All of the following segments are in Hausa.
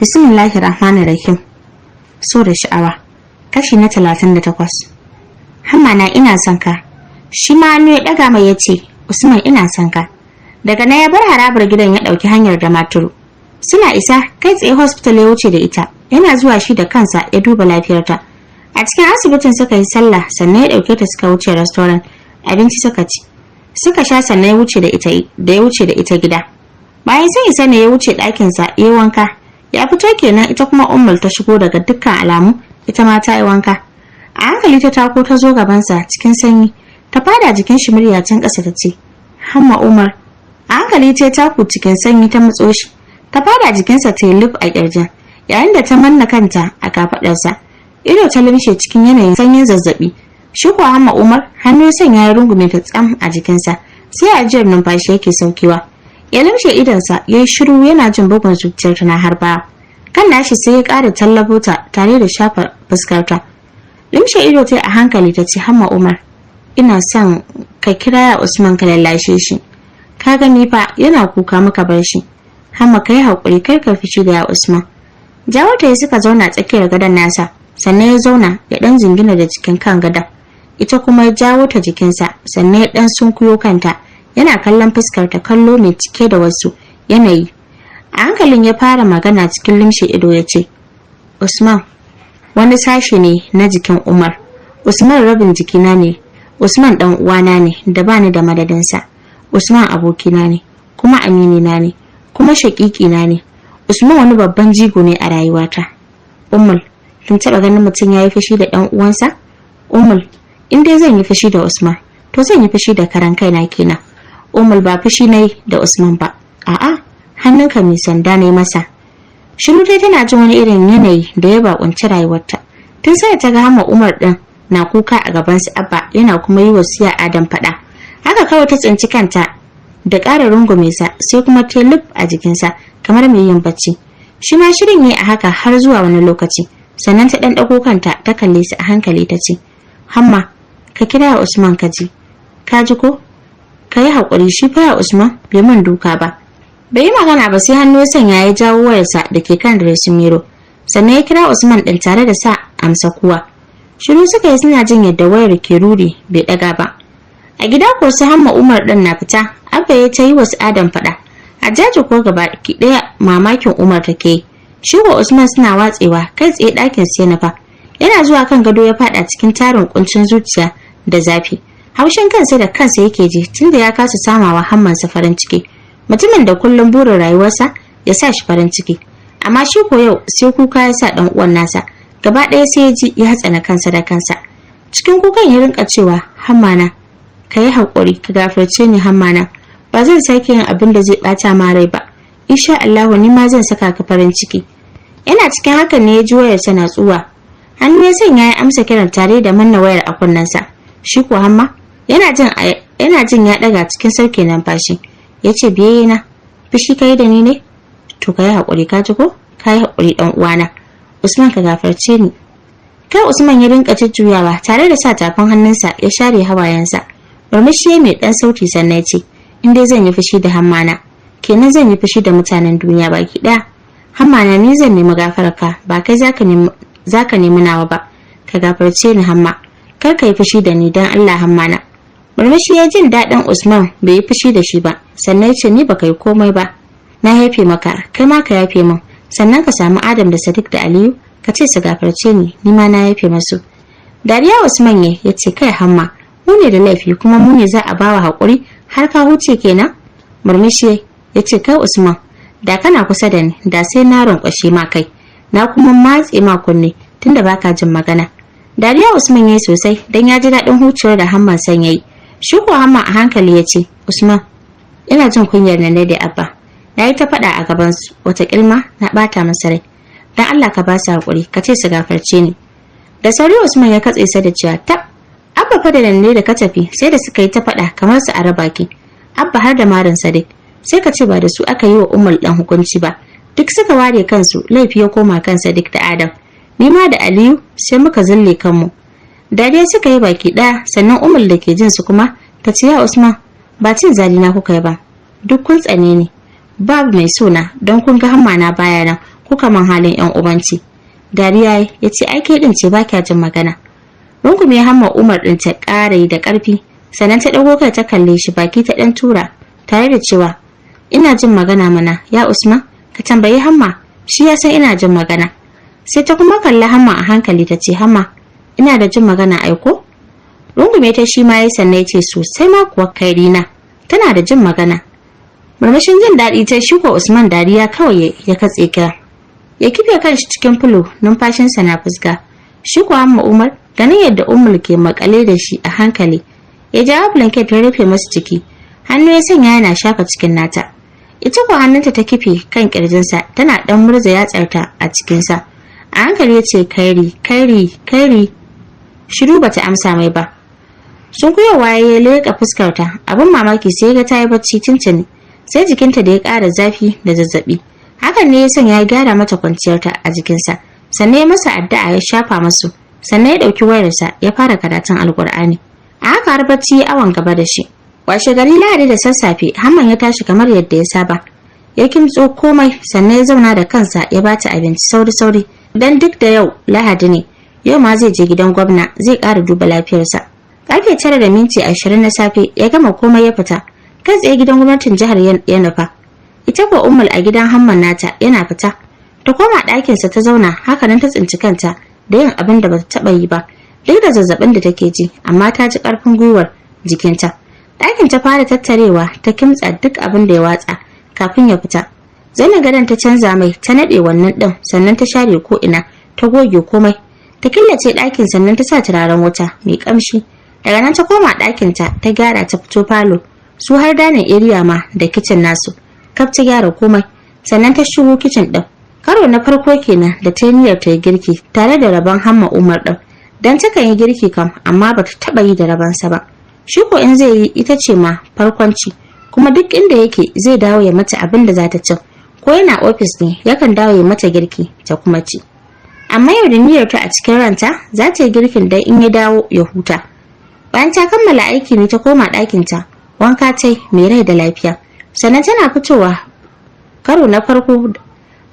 Bismillahirrahmanirrahim. So da sha'awa. Kashi na 38. Hamma na ina son ka. Shi ma hannu ya daga mai yace, Usman ina son ka. Daga na ya bar harabar gidan ya dauki hanyar da maturu. Suna isa kai tsaye hospital ya wuce da ita. Yana zuwa shi da kansa ya duba lafiyarta. A cikin asibitin suka yi sallah sannan ya dauke ta suka wuce restaurant. Abinci suka ci. Suka sha sannan ya wuce da ita gida. Bayan sai isa ne ya wuce ɗakinsa ya wanka. Ya fito kenan ita kuma Ummul ta shigo daga dukkan alamu ita ma ta yi wanka. A hankali ta tako ta zo gabansa cikin sanyi. Ta fada jikin shi murya can ƙasa ta ce, Hamma Umar. A hankali ta taku cikin sanyi ta matso shi. Ta fada jikinsa ta yi luf a ƙirjin. Yayin da ta manna kanta a kafaɗarsa. Ido ta lumshe cikin yanayin sanyin zazzaɓi. Shi kuwa Hamma Umar hannu ya sanya ya rungume ta tsam a jikinsa. Sai ajiyar numfashi yake saukewa. Ya lamshe idonsa ya yi shiru yana jin bugun zuciyar ta na harba. Kan nashi sai ya ƙara tallabo ta tare da shafa fuskarta. Limshe ido ta a hankali ta ce, Hamma Umar, ina son ka kira ya Usman ka lallashe shi. Ka gani fa yana kuka maka bar shi. Hamma ka yi haƙuri kar ka fice da ya Usman. Jawo ta suka zauna tsakiyar gadon nasa, sannan ya zauna ya ɗan jingina da jikin kan gadon. Ita kuma ya jawo ta jikinsa, sannan ya ɗan sunkuyo kanta. Yana kallon fuskar ta kallo mai cike da wasu yanayi. A hankalin ya fara magana cikin limshe ido ya ce, Usman, wani sashe ne na jikin Umar. Usman rabin jikina ne. Usman dan uwana ne da bani da madadinsa. Usman abokina ne, kuma aminina ne, kuma shakikina ne. Usman wani babban jigo ne a rayuwata. Ummul, kin taba ganin mutum yayi fushi da dan uwansa? Ummul, in dai zan yi fushi da Usman, to zan yi fushi da karan kaina kenan. Ummul ba fushi nayi da Usman ba. A'a, hannunka mai sanda ne masa. Shiru dai tana jin wani irin yanayi da ya bakunci rayuwarta. Tun sai ta ga Hamma Umar din na kuka a gaban su Abba yana kuma yi wasiya Adam fada. Haka kawai ta tsinci kanta da ƙara rungume sa sai kuma ta lub a jikinsa kamar mai yin bacci. Shi ma shirin yayi a haka har zuwa wani lokaci. Sannan ta dan dago kanta ta kalle su a hankali ta ce, Hamma, ka kira Usman ka ji. Ka ji ko? Ka yi haƙuri shi fa ya Usman bai min duka ba. Bai yi magana ba sai hannu ya sanya ya jawo wayarsa da ke kan dressing mirror. Sannan ya kira Usman din tare da sa amsa kuwa. Shiru suka yi suna jin yadda wayar ke ruri bai daga ba. A gida ko sai Hamma Umar din na fita, Abba ya ta yi wasu Adam fada. Hajjaji ko gaba ki daya mamakin Umar take. Shi ko Usman suna watsewa kai tsaye ɗakin sai na fa. Yana zuwa kan gado ya fada cikin tarin kuncin zuciya da zafi. Haushin kansa da kansa yake ji tunda ya kasa samawa Hammansa farin ciki. Mutumin da kullum burin rayuwarsa ya sa shi farin ciki. Amma shi ko yau sai kuka ya sa dan uwan nasa. Gaba ɗaya sai ya ji ya tsana kansa da kansa. Cikin kukan ya rinka cewa, Hammana, ka yi haƙuri ka gafarce ni Hammana. Ba zan sake yin abin da zai ɓata ma rai ba. Insha Allah ni ma zan saka ka farin ciki. Yana cikin hakan ne ya ji wayarsa na tsuwa. Hannu ya sanya ya amsa kiran tare da manna wayar a kunnensa. Shi ko Hamma yana jin ya daga cikin sauke numfashi. Yace biye na fishi kai da ni ne? To kai hakuri ka ji ko? Kai hakuri dan uwana. Usman ka gafarce ni. Kai Usman ya rinka jujjuyawa tare da sa tafin hannunsa ya share hawayensa. Murmushi mai dan sauti sannan ya ce, in dai zan yi fushi da Hammana, kenan zan yi fushi da mutanen duniya baki daya. Hammana ni zan nemi gafararka, ba kai zaka nemi nawa ba. Ka gafarce ni Hamma. Kar ka yi fushi da ni dan Allah Hammana. Murmushi ya jin daɗin Usman bai yi fushi da shi ba, sannan ya ce ni baka yi komai ba. Na yafe maka, kai ma ka yafe min. Sannan ka samu Adam da Sadiq da Aliyu, ka ce su gafarce ni ma na yafe masu. Dariya Usman ya ce kai Hamma, mu ne da laifi kuma mu ne za a bawa haƙuri har ka huce kenan. Murmushi ya ce kai Usman, da kana kusa da ni da sai na ronkwashe ma kai, na kuma matse ma kunne tunda baka jin magana. Dariya Usman yayi sosai dan ya ji daɗin hucewar da Hamman san yayi. Shi ko Hamma a hankali ya ce, Usman, ina jin kunyar nan da Abba. Na yi ta faɗa a gaban su, wata kilma na ɓata masa rai. Dan Allah ka ba su haƙuri, ka ce su gafarce ni. Da sauri Usman ya katse sa da cewa tab. Abba fa da nan da ka tafi sai da suka yi ta faɗa kamar su a raba ki. Abba har da marin Sadiq. Sai ka ce ba da su aka yi wa Ummul dan hukunci ba. Duk suka ware kansu, laifi ya koma kan Sadiq da Adam. Ni ma da Aliyu sai muka zille kanmu. Dariya suka yi baki ɗaya sannan Ummul da ke jin su kuma ta ce ya Usman ba cin zalina kuka yi ba. Duk kun tsane ni. Babu mai sona don kun ga Hammana baya nan kuka man halin yan ubanci. Dariya ya ce ai ke din ce ba kya jin magana. Rungume Hamma Umar din ta ƙara da ƙarfi, sannan ta dago kai ta kalle shi, baki ta dan tura tare da cewa ina jin magana mana ya Usman, ka tambayi Hamma, shi ya san ina jin magana. Sai ta kuma kalla Hamma a hankali ta ce Hamma, ina da jin magana aiko? Rungume ta shi ma ya sanna ya ce sosai ma kuwa Kairina tana da jin magana. Murmushin jin daɗi ta shi ko Usman dariya kawai ya katse kira. Ya kife kanshi cikin fulo, numfashinsa na fusga. Shi ko Hamma Umar ganin yadda Ummul ke makale da shi a hankali, ya jawo blanket ya rufe masa ciki, hannu ya sanya yana shafa cikin nata. Ita ko hannunta ta kife kan kirjinsa tana dan murza yatsarta a cikinsa. A hankali ya ce Kairi. Shiru bata amsa mai ba. Sun kuyawa ya leƙa fuskarta, abin mamaki sai ga ta yi bacci tuntuni, sai jikinta da ya ƙara zafi da zazzabi. Hakan ne ya sanya ya gyara mata kwanciyarta a jikinsa, sannan ya masa addu'a ya shafa masu, sannan ya ɗauki wayarsa ya fara karatun Alƙur'ani. A haka har bacci ya awon gaba da shi. Washe gari Lahadi da sassafe, Hamman ya tashi kamar yadda ya saba. Ya kimtso komai, sannan ya zauna da kansa ya bata abinci sauri-sauri, dan duk da yau Lahadi ne, yau ma zai je gidan gwamna zai ƙara duba lafiyarsa. Karfe 9:20 na safe ya gama komai ya fita, kai tsaye gidan gwamnatin jihar ya nufa. Ita ko Ummul a gidan Hamman nata yana fita. Ta koma ɗakinsa ta zauna, haka nan ta tsinci kanta da yin abin da bata taɓa yi ba, duk da zazzabin da take ji, amma ta ji ƙarfin gwiwar jikinta. Ɗakin ta fara tattarewa, ta kimtsa duk abin da ya watsa kafin ya fita. Zanin gadon ta canza mai, ta naɗe wannan ɗin, sannan ta share ko ina, ta goge komai. Ta killace ɗakin sannan ta sa turaren wuta mai ƙamshi. Daga nan ta koma ɗakinta ta gyara ta fito falo, su har danin area ma da kicin nasu. Kaf ta gyara komai, sannan ta shigo kicin ɗin. Karo na farko kenan da ta niyyar ta yi girki tare da rabon Hamma Umar ɗin. Dan takan yi girki kam, amma bata taɓa yi da rabansa ba. Shi ko in zai yi ita ce ma farkonci, kuma duk inda yake zai dawo ya mata abin da za ta ci. Ko yana ofis ne yakan dawo ya mata girki ta kuma ci. Amma yau da niyyar ta a cikin ranta za ta yi girkin dan in ya dawo ya huta. Bayan ta kammala aiki ne ta koma ɗakinta, wanka ta yi mai rai da lafiya. Sannan tana fitowa karo na farko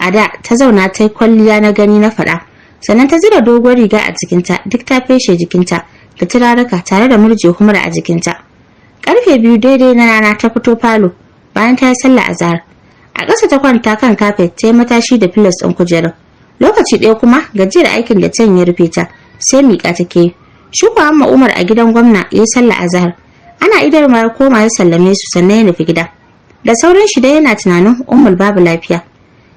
a da ta zauna ta yi kwalliya na gani na faɗa. Sannan ta zira doguwar riga a jikinta, duk ta feshe jikinta da turaruka tare da murje humra a jikinta. Karfe 2 daidai na rana ta fito falo bayan ta yi sallah azhar. A ƙasa ta kwanta kan kafet ta yi matashi da filos ɗin kujerar. Lokaci ɗaya kuma gajiyar aikin da ta ya rufe ta, sai miƙa take. Shi ko Hamma Umar a gidan gwamna ya yi sallah azhar. Ana idar ma koma ya sallame su sannan ya nufi gida. Da sauran shi dai yana tunanin Ummul babu lafiya.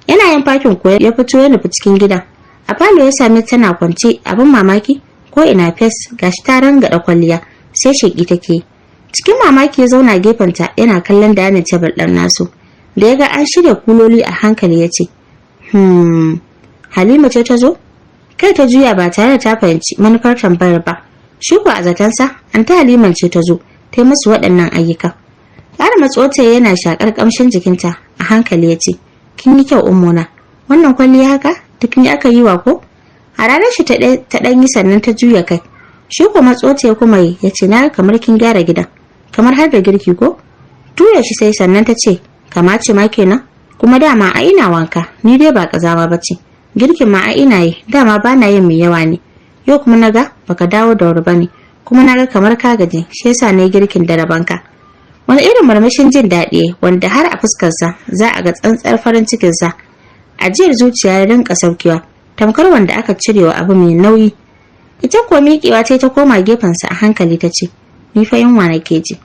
Yana yin fakin koyar ya fito ya nufi cikin gidan. A falo ya same tana kwance, abin mamaki ko ina fes, gashi ta rangada kwalliya sai sheki take. Cikin mamaki ya zauna gefenta yana kallon dining table ɗin nasu. Da ya ga an shirya kuloli a hankali ya ce, Halima ce ta zo? Kai ta juya ba tare da ta fahimci manufar tambayar ba. Shi ko a zatansa, an ta Haliman ce ta zo, ta yi musu waɗannan ayyuka. Ƙara matsota yana shakar ƙamshin jikinta a hankali ya ce, Kin yi kyau ummuna, wannan kwalliya haka duk ni aka yi wa ko? A ranar shi ta ɗan yi sannan ta juya kai. Shi ko matsota ya kuma yi ya ce, Na kamar kin gyara gidan, kamar har da girki ko? Tura shi sai sannan ta ce, Kama ce ma kenan? Kuma dama a ina wanka, ni dai ba ƙazama ba ce. Girkin ma a ina yi, dama ba na yin mai yawa ne. Yau kuma na ga baka dawo da wuri ba ne, kuma na ga kamar ka gaji, shi yasa na yi girkin da rabanka. Wani irin murmushin jin daɗi wanda har a fuskarsa za a ga tsantsar farin cikinsa. Ajiyar zuciya ya rinka saukewa, tamkar wanda aka cirewa abu mai nauyi. Ita kuwa miƙewa ta koma gefensa a hankali ta ce, Ni fa yunwa nake ji.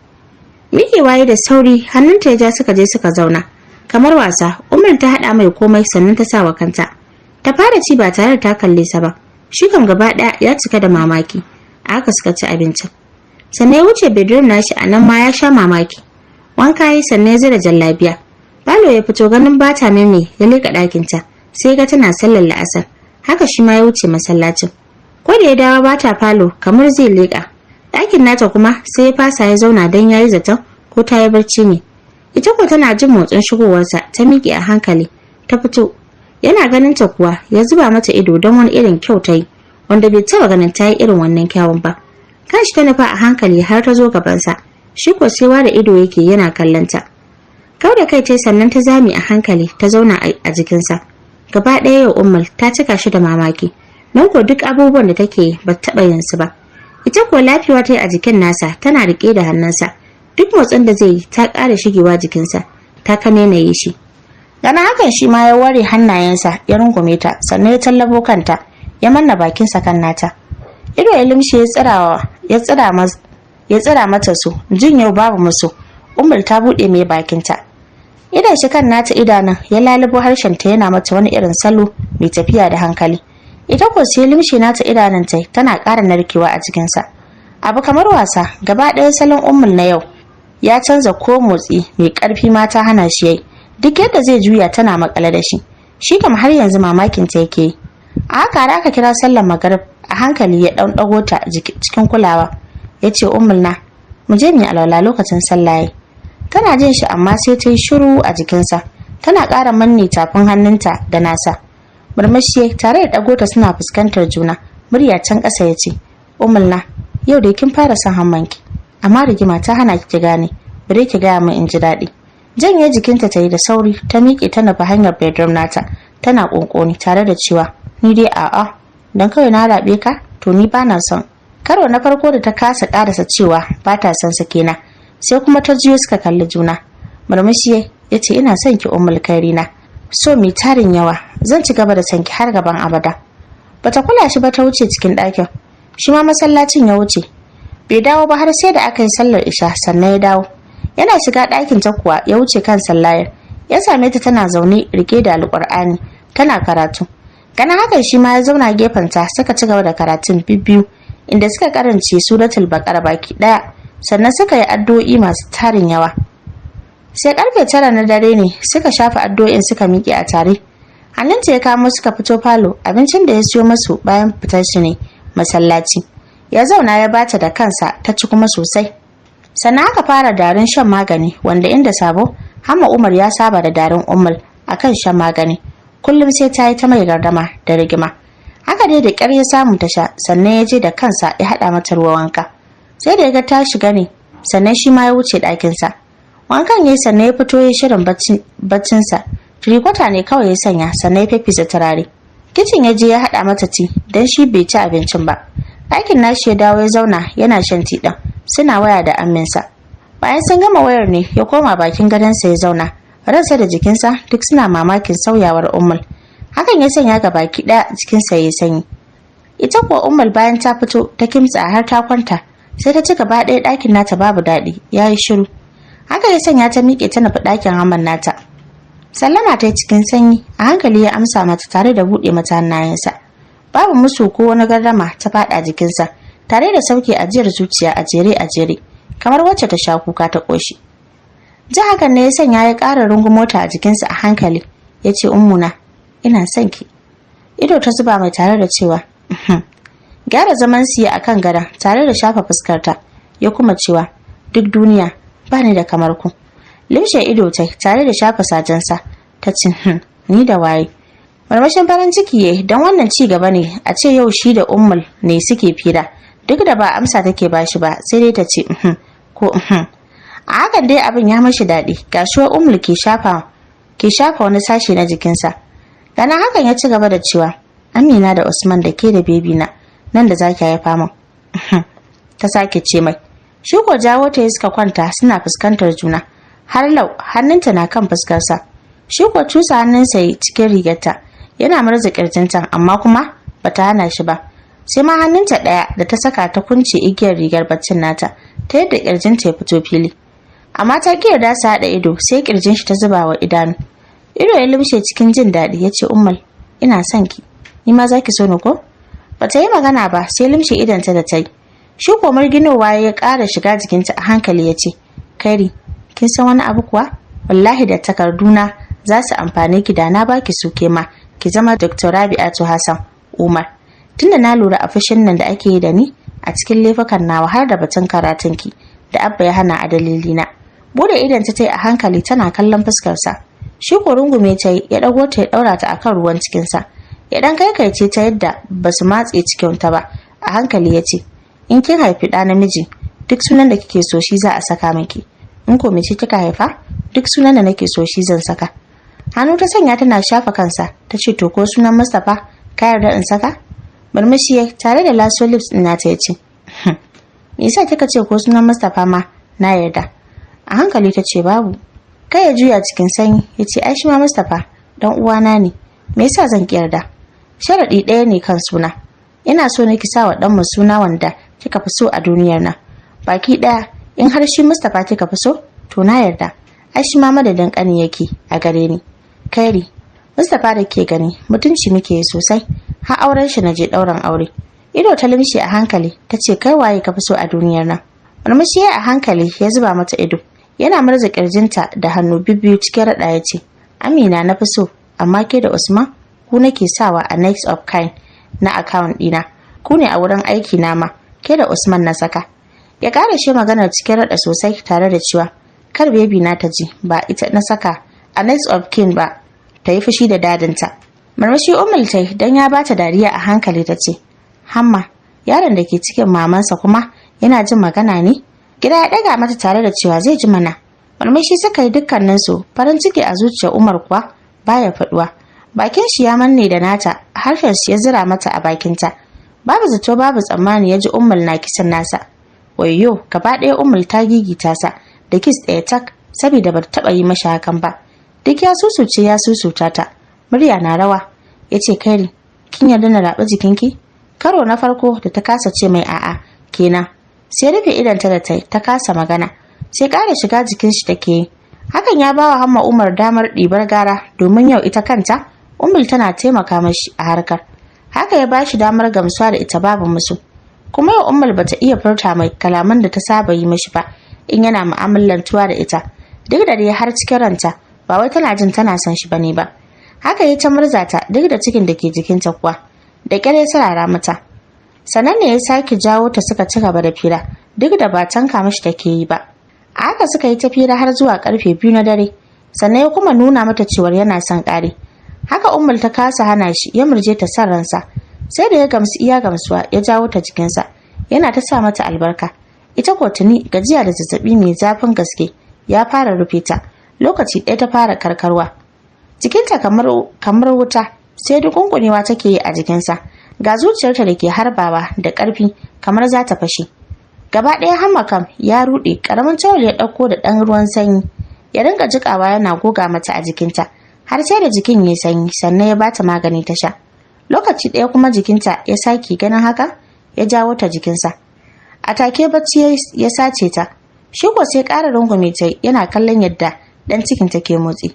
Miƙewa ya da sauri, hannunta ya ja suka je suka zauna. Kamar wasa, Ummul ta haɗa mai komai sannan ta sa wa kanta. Ta fara ci ba tare da ta kalle sa ba. Shi kam gaba ɗaya ya cika da mamaki. A haka suka ci abincin. Sannan ya wuce bedroom nashi, a nan ma ya sha mamaki. Wanka yi sannan ya zira jallabiya. Falo ya fito ganin bata meme ya leƙa ɗakinta, sai ga tana sallar la'asar. Haka shi ma ya wuce masallacin. Ko da ya dawo bata falo kamar zai leƙa. Ɗakin nata kuma sai ya fasa ya zauna don ya yi zaton ko ta yi barci ne. Ita ko tana jin motsin shigowarsa, ta miƙe a hankali ta fito. Yana ganin ta kuwa ya zuba mata ido don wani irin kyau ta yi, wanda bai taɓa ganin ta yi irin wannan kyawun ba. Kanshi ta nufa a hankali har ta zo gabansa. Shi ko sai da ido yake yana kallon ta. Kau da kai tai sannan ta zame a hankali ta zauna a jikinsa. Gaba ɗaya yau Ummul ta cika shi da mamaki. Nan ko duk abubuwan da take ba ta taɓa yin su ba. Ita ko lafiya ta yi a jikin nasa, tana riƙe da hannunsa. Duk motsin da zai yi ta ƙara shigewa jikinsa, ta kanainaye shi. Gana hakan shi ma ya ware hannayensa ya rungume ta, sannan ya tallabo kanta, ya manna bakinsa kan nata. Ido ya limshe ya tsira mata su, jin yau babu musu. Ummul ta buɗe mai bakinta. Idan shi kan nata idanun ya lalubo harshenta yana mata wani irin salo mai tafiya da hankali. Ita ko sai limshe nata idanun ta tana ƙara narkewa a cikinsa. Abu kamar wasa, gaba ɗaya salon Ummul na yau ya canza, ko motsi mai ƙarfi ma ta hana shi yayi. Duk yadda zai juya tana makale da shi. Shi kam har yanzu mamakin ta yake yi. A haka har aka kira sallar magrib, a hankali ya ɗago ta cikin kulawa. Ya ce, Ummul na, mu je mu yi alwala lokacin sallah yayi. Tana jin shi amma sai ta yi shiru a jikinsa. Tana ƙara manne tafin hannunta da nasa. Murmushi tare da ɗago ta suna fuskantar juna. Murya can ƙasa ya ce, Ummul na, yau dai kin fara son hammanki. Amma rigima ta hana ki gane. Bare ki gaya min in ji daɗi. Janye jikinta ta yi da sauri, ta miƙe ta nufi hanyar bedroom nata. Tana ƙunƙuni tare da cewa, ni dai a'a, dan kawai na raɓe ka, to ni ba na son. Karo na farko da ta kasa ƙarasa cewa ba ta son sa kenan. Sai kuma ta jiyo suka kalli juna. Murmushi ya ce, ina son ki Ummul Kairina. So mai tarin yawa, zan ci gaba da son ki har gaban abada. Bata kula shi ba, ta wuce cikin ɗakin. Shi ma masallacin ya wuce. Bai dawo ba har sai da aka yi sallar isha sannan ya dawo. Yana shiga ɗakin ta kuwa ya wuce kan sallayar. Ya same ta tana zaune rike da alƙur'ani tana karatu. Ganin hakan shi ma ya zauna gefenta suka ci gaba da karatun bibbiyu, inda suka karance suratul baqara baki ɗaya, sannan suka yi addu'o'i masu tarin yawa. Sai karfe 9 na dare ne suka shafa addu'o'in suka miƙe a tare. Hannunta ya kamo suka fito falo, abincin da ya siyo masu bayan fitar shi ne masallaci. Ya zauna ya bata da kansa ta ci kuma sosai. Sannan aka fara darin shan magani, wanda inda sabo Hamma Umar ya saba da darin Ummul akan shan magani. Kullum sai ta yi ta mai gardama da rigima. Haka dai da ƙyar ya samu ta sha, sannan ya je da kansa ya haɗa mata ruwa wanka. Sai da ya ga ta shiga ne, sannan shi ma ya wuce ɗakinsa. Wankan ya yi sannan ya fito ya shirin baccinsa. Tirikwata ne kawai ya sanya, sannan ya fefesa turare. Kicin ya je ya haɗa mata ti, don shi bai ci abincin ba. Ɗakin nashi ya dawo ya zauna yana shan ti ɗin. Suna waya da aminsa. Bayan sun gama wayar ne ya koma bakin gadonsa ya zauna. Ransa da jikinsa duk suna mamakin sauyawar Ummul. Hakan ya sanya ga baki ɗaya jikinsa ya sanyi. Ita kuwa Ummul bayan ta fito ta kimtsa har ta kwanta, sai ta ci gaba ɗaya ɗakin nata babu daɗi, ya yi shiru. Haka ya sanya ta miƙe ta nufi ɗakin Hamman nata. Sallama ta yi cikin sanyi, a hankali ya amsa mata tare da buɗe mata hannayensa. Babu musu ko wani gardama ta faɗa jikinsa, tare da sauke ajiyar zuciya a jere kamar wacce ta sha kuka ta ƙoshi. Ji hakan ne ya sanya ya ƙara rungumota a jikinsa a hankali. Ya ce, Ummuna, ina son ki. Ido ta zuba mai tare da cewa, gyara zaman siya a kan gada tare da shafa fuskarta. Ya kuma cewa, duk duniya ba ni da kamar ku. Limshe ido ta tare da shafa sajensa. Ta ce, ni da waye. Marmashin farin ciki ya don wannan ci gaba ne, a ce yau shi da Ummul ne suke fira. Duk da ba amsa take bashi ba, sai dai ta ce ko a hakan dai abin ya mashi daɗi. Gashi wa Ummul ke shafa wani sashi na jikinsa. Ganin hakan ya ci gaba da cewa, Amina da Usman da ke da bebi na nan da zaki haifa min. Ta sake ce mai. Shi ko jawo ta suka kwanta suna fuskantar juna. Har lau hannunta na kan fuskarsa. Shi ko cusa hannunsa cikin rigarta, yana murza kirjinta amma kuma bata hana shi ba. Sai ma hannunta ɗaya da ta saka ta kunce igiyar rigar baccin nata, ta yadda kirjinta ya fito fili. Amma ta ki yarda su haɗa ido, sai kirjin shi ta zuba wa idanu. Ido ya lumshe cikin jin daɗi. Ya ce, Ummul, ina son ki, ni ma za ki so ni ko? Bata yi magana ba, sai lumshe idanta da ta yi. Shi ko marginowa ya ƙara shiga jikinta a hankali. Ya ce, Kairi, kin san wani abu kuwa? Wallahi da takarduna za su amfane ki da na baki su ke ma ki zama Dr. Rabi'atu Hassan Umar. Tunda na lura a fushin nan da ake yi da ni a cikin laifukan nawa har da batun karatunki da Abba ya hana a dalilina. Bude idan ta yi a hankali tana kallon fuskarsa. Shi ko rungume ta yi, ya dago ta ya daura ta akan ruwan cikinsa. Ya dan kaikaice ta yadda ba su matse cikin ta ba. A hankali ya ce, in kin haifi ɗa namiji, duk sunan da kike so shi za a saka miki. In ko mace kika haifa, duk sunan da nake so shi zan saka. Hannu ta sanya tana shafa kansa, ta ce to ko sunan Mustapha ka yarda in saka? Murmushi tare da laso lips ɗin nata ya ce, me yasa kika ce ko sunan Mustapha ma na yarda? A hankali ta ce babu. Kai ya juya cikin sanyi ya ce ai shi ma Mustapha dan uwana ne, me yasa zan ki yarda? Sharadi ɗaya ne kan suna. Ina so ne ki sa wa ɗanmu suna wanda kika fi so a duniyar nan. Baki ɗaya in har shi Mustapha kika fi so to na yarda. Ai shi ma madadin ƙani yake a gare ni. Kairi, Mustapha da ke gani mutunci muke yi sosai, har auren shi na je ɗauran aure. Ido ta limshe a hankali ta ce kai waye ka fi so a duniyar nan? Murmushi a hankali ya zuba mata ido. Yana murza kirjinta da hannu bibbiyu cikin raɗa ya ce, Amina na fi so, amma ke da Usman ku nake sawa a next of kind na account ɗina. Ku ne a wurin aiki na ma, ke da Usman na saka. Ya ƙara shi maganar cikin raɗa sosai tare da cewa kar baby na ta ji ba ita na saka a next of kin ba ta yi fushi da dadinta. Murmushi Ummul tai dan ya bata dariya a hankali ta ce, Hamma, yaron da ke cikin mamansa kuma yana jin magana ne? Gida ya ɗaga mata tare da cewa zai ji mana. Murmushi suka yi dukkaninsu, farin ciki a zuciyar Umar kuwa baya faɗuwa. Bakin shi ya manne da nata, harshen shi ya zira mata a bakinta. Babu zato babu tsammani ya ji Ummul na kisan nasa. Wayyo, gaba ɗaya Ummul ta gigita sa da kis ɗaya tak saboda ba ta taɓa yi mashi hakan ba. Duk ya susuce ya susuta ta. Murya na rawa. Ya ce Kairi, kin yarda na raɓi jikinki? Karo na farko da ta kasa ce mai a'a kenan. Sai rufe idanta da ta kasa magana. Sai ƙara shiga jikin shi take yi. Hakan ya bawa Hamma Umar damar ɗibar gara domin yau ita kanta Ummul tana taimaka mashi a harkar. Haka ya bashi damar gamsuwa da ita babu musu. Kuma yau Ummul bata iya furta mai kalaman da ta saba yi mashi ba in yana mu'amalantuwa da ita. Duk da dai har cikin ranta ba wai tana jin tana son shi bane ba. Haka ya ta murzata duk da cikin da ke jikinta kuwa. Da ƙyar ya sarara mata. Sannan ne ya sake jawo ta suka ci gaba da fira duk da ba tanka mashi take yi ba. A haka suka yi ta fira har zuwa karfe 2 na dare. Sannan ya kuma nuna mata cewar yana son ƙari. Haka Ummul ta kasa hana shi ya murje ta san ransa. Sai da ya gamsu iya gamsuwa ya jawo ta jikinsa. Yana ta sa mata albarka. Ita ko tuni gajiya da zazzabi mai zafin gaske ya fara rufe ta. Lokaci ɗaya ta fara karkarwa. Jikinta kamar wuta sai dukunkunewa take yi a jikinsa. Ga zuciyarta da ke harbawa da ƙarfi kamar za ta fashe. Gaba ɗaya Hamma kam ya ruɗe, ƙaramin tawul ya ɗauko da ɗan ruwan sanyi ya rinka jiƙawa yana goga mata a jikinta har sai da jikin ya sanyi sannan ya bata magani ta sha. Lokaci ɗaya kuma jikinta ya sake ganin haka ya jawo ta jikinsa. A take bacci ya sace ta. Shi ko sai ƙara rungume ta yana kallon yadda ɗan cikin take motsi.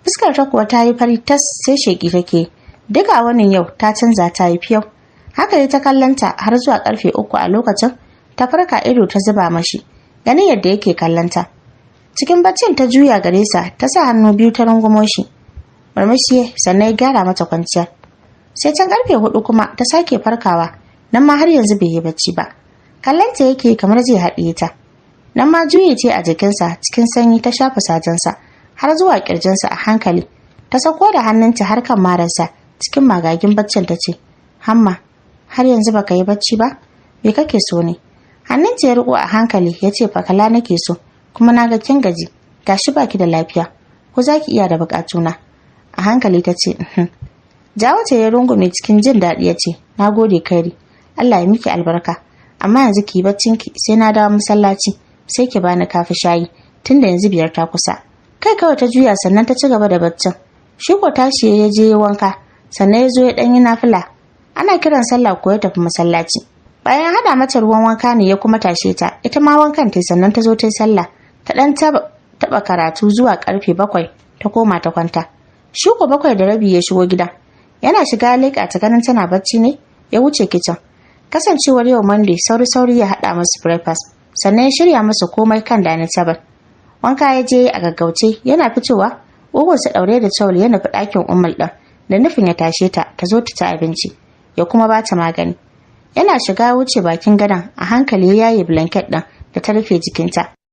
Fuskar ta kuwa ta yi fari tas sai sheƙi take. Duka wannan yau ta canza ta yi fiyau. Haka ya ta kallanta har zuwa karfe 3 a lokacin ta farka ido ta zuba mashi. Ganin yadda yake kallanta. Cikin baccin ta juya gare sa ta sa hannu biyu ta rungumo shi. Murmushi sannan ya gyara mata kwanciya. Sai can karfe 4 kuma ta sake farkawa. Nan ma har yanzu bai yi bacci ba. Kallanta yake kamar zai haɗiye ta. Nan ma juye ce a jikinsa cikin sanyi ta shafa sajensa har zuwa kirjinsa a hankali. Ta sako da hannunta har kan mararsa. Cikin magagin baccin ta ce, Hamma, har yanzu baka yi bacci ba? Me kake so ne? Hannunta ya riko a hankali ya ce fakala nake so, kuma na ga kin gaji, gashi baki da lafiya, ko zaki iya da bukatuna? A hankali ta ce, Jawo ta ya rungume cikin jin daɗi ya ce, Na gode Kairi, Allah ya miki albarka, amma yanzu ki yi baccinki sai na dawo masallaci, sai ki bani kafi shayi, tunda yanzu 5 ta kusa. Kai kawai ta juya sannan ta ci gaba da baccin. Shi ko tashi ya je wanka. Sannan ya zo ya ɗanyi nafila. Ana kiran sallah ko ya tafi masallaci. Bayan haɗa mata ruwan wanka ne ya kuma tashe ta. Ita ma wankan ta sannan ta zo ta yi sallah. Ta ɗan taɓa karatu zuwa karfe 7 ta koma ta kwanta. Shi ko 7:30 ya shigo gida. Yana shiga leƙa ta ganin tana bacci ne ya wuce kicin. Kasancewar yau Monday sauri ya haɗa musu breakfast. Sannan ya shirya musu komai kan dining table. Wanka ya je a gaggauce yana fitowa. Ugunsa ɗaure da tawul ya nufi ɗakin Ummul ɗin. Da nufin ya tashe ta ta zo ta ci abinci ya kuma ba ta magani. Yana shiga wuce bakin gadon a hankali ya yaye blanket ɗin da ta rufe jikinta.